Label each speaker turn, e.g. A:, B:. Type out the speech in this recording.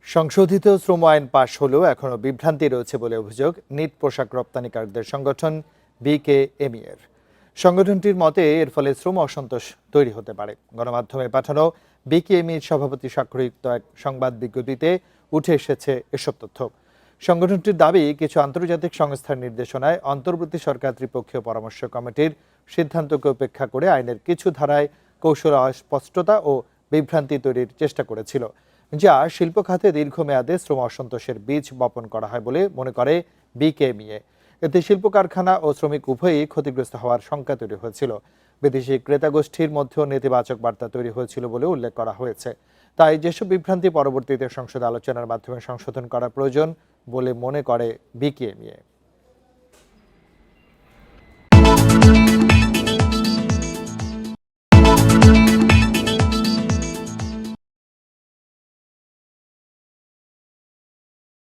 A: সংশোধিত শ্রম আইন পাশ হলেও এখনো বিভ্রান্তি রয়েছে বলে অভিযোগ নিট পোশাক রপ্তানিকারকদের সংগঠন বিকেএমইএর। সংগঠনটির মতে এর ফলে শ্রম অসন্তোষ তৈরি হতে পারে। গণমাধ্যমে পাঠানো বিকেএমইর সভাপতি স্বাক্ষরিত এক সংবাদ বিজ্ঞপ্তিতে উঠে এসেছে এসব তথ্য। সংগঠনটির দাবি, কিছু আন্তর্জাতিক সংস্থার নির্দেশনায় অন্তর্বর্তী সরকার ত্রিপক্ষীয় পরামর্শ কমিটির সিদ্ধান্তকে উপেক্ষা করে আইনের কিছু ধারায় কৌশল অস্পষ্টতা ও বিভ্রান্তি তৈরির চেষ্টা করেছিল, যা শিল্প খাতে দীর্ঘমেয়াদে শ্রম অসন্তোষের বীজ বপন করা হয় বলে মনে করে বিকেএমইএ। এতে শিল্প কারখানা ও শ্রমিক উভয়ই ক্ষতিগ্রস্ত হওয়ার শঙ্কা তৈরি হয়েছিল। বিদেশি ক্রেতা গোষ্ঠীর মধ্যেও নেতিবাচক বার্তা তৈরি হয়েছিল বলে উল্লেখ করা হয়েছে। তাই যেসব বিভ্রান্তি পরবর্তীতে সংসদ আলোচনার মাধ্যমে সংশোধন করা প্রয়োজন বলে মনে করে বিকেএমইএ।